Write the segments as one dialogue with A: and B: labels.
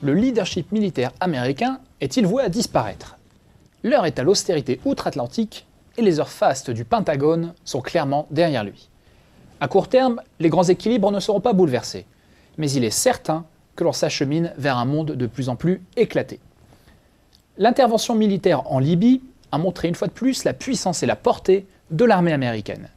A: le leadership militaire américain est-il voué à disparaître? L'heure est à l'austérité outre-Atlantique et les heures fastes du Pentagone sont clairement derrière lui. À court terme, les grands équilibres ne seront pas bouleversés, mais il est certain que l'on s'achemine vers un monde de plus en plus éclaté. L'intervention militaire en Libye a montré une fois de plus la puissance et la portée de l'armée américaine.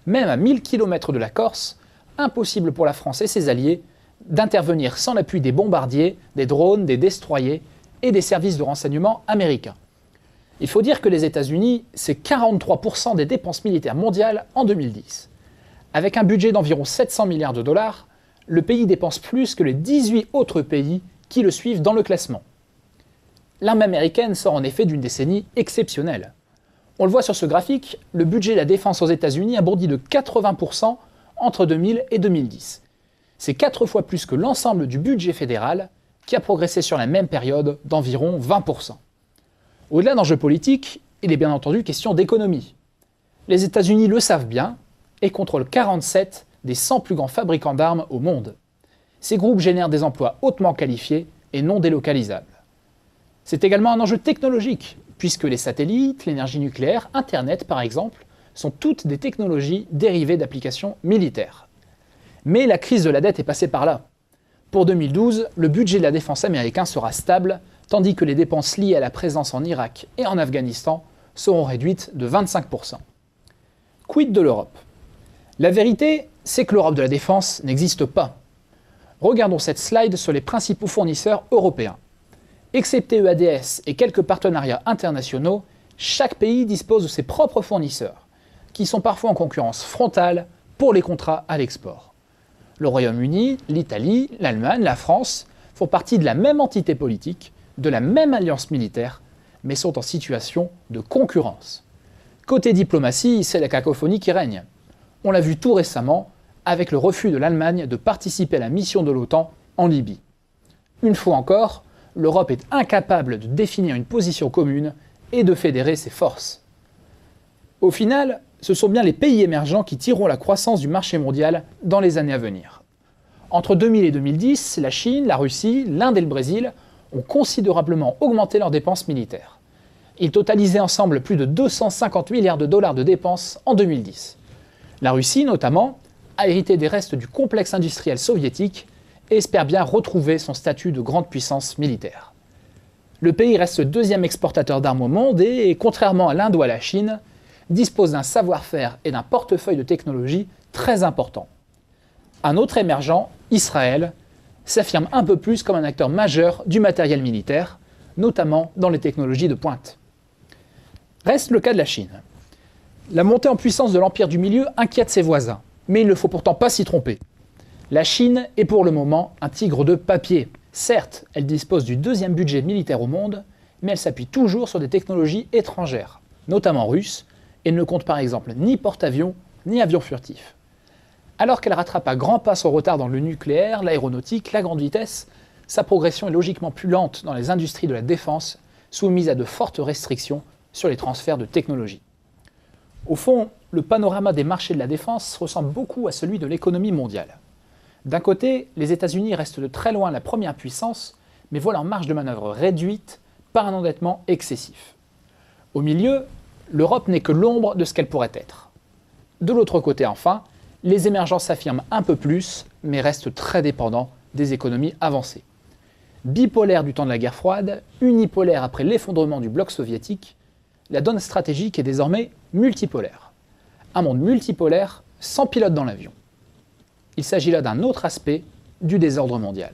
A: Même à 1000 km de la Corse, impossible pour la France et ses alliés d'intervenir sans l'appui des bombardiers, des drones, des destroyers et des services de renseignement américains. Il faut dire que les États-Unis, c'est 43% des dépenses militaires mondiales en 2010. Avec un budget d'environ 700 milliards de dollars, le pays dépense plus que les 18 autres pays qui le suivent dans le classement. L'armée américaine sort en effet d'une décennie exceptionnelle. On le voit sur ce graphique, le budget de la défense aux États-Unis a bondi de 80% entre 2000 et 2010. C'est 4 fois plus que l'ensemble du budget fédéral, qui a progressé sur la même période d'environ 20%. Au-delà d'enjeux politiques, il est bien entendu question d'économie. Les États-Unis le savent bien et contrôlent 47 des 100 plus grands fabricants d'armes au monde. Ces groupes génèrent des emplois hautement qualifiés et non délocalisables. C'est également un enjeu technologique, puisque les satellites, l'énergie nucléaire, Internet par exemple, sont toutes des technologies dérivées d'applications militaires. Mais la crise de la dette est passée par là. Pour 2012, le budget de la défense américain sera stable, tandis que les dépenses liées à la présence en Irak et en Afghanistan seront réduites de 25%. Quid de l'Europe? La vérité, c'est que l'Europe de la défense n'existe pas. Regardons cette slide sur les principaux fournisseurs européens. Excepté EADS et quelques partenariats internationaux, chaque pays dispose de ses propres fournisseurs, qui sont parfois en concurrence frontale pour les contrats à l'export. Le Royaume-Uni, l'Italie, l'Allemagne, la France font partie de la même entité politique, de la même alliance militaire, mais sont en situation de concurrence. Côté diplomatie, c'est la cacophonie qui règne. On l'a vu tout récemment avec le refus de l'Allemagne de participer à la mission de l'OTAN en Libye. Une fois encore, l'Europe est incapable de définir une position commune et de fédérer ses forces. Au final, ce sont bien les pays émergents qui tireront la croissance du marché mondial dans les années à venir. Entre 2000 et 2010, la Chine, la Russie, l'Inde et le Brésil ont considérablement augmenté leurs dépenses militaires. Ils totalisaient ensemble plus de 250 milliards de dollars de dépenses en 2010. La Russie, notamment, a hérité des restes du complexe industriel soviétique et espère bien retrouver son statut de grande puissance militaire. Le pays reste le deuxième exportateur d'armes au monde et, contrairement à l'Inde ou à la Chine, dispose d'un savoir-faire et d'un portefeuille de technologies très important. Un autre émergent, Israël, s'affirme un peu plus comme un acteur majeur du matériel militaire, notamment dans les technologies de pointe. Reste le cas de la Chine. La montée en puissance de l'Empire du Milieu inquiète ses voisins, mais il ne faut pourtant pas s'y tromper. La Chine est pour le moment un tigre de papier. Certes, elle dispose du deuxième budget militaire au monde, mais elle s'appuie toujours sur des technologies étrangères, notamment russes, et ne compte par exemple ni porte-avions ni avions furtifs. Alors qu'elle rattrape à grands pas son retard dans le nucléaire, l'aéronautique, la grande vitesse, sa progression est logiquement plus lente dans les industries de la défense, soumises à de fortes restrictions sur les transferts de technologie. Au fond, le panorama des marchés de la défense ressemble beaucoup à celui de l'économie mondiale. D'un côté, les États-Unis restent de très loin la première puissance, mais voient leur marge de manœuvre réduite par un endettement excessif. Au milieu, l'Europe n'est que l'ombre de ce qu'elle pourrait être. De l'autre côté enfin, les émergents s'affirment un peu plus, mais restent très dépendants des économies avancées. Bipolaire du temps de la guerre froide, unipolaire après l'effondrement du bloc soviétique, la donne stratégique est désormais multipolaire. Un monde multipolaire sans pilote dans l'avion. Il s'agit là d'un autre aspect du désordre mondial.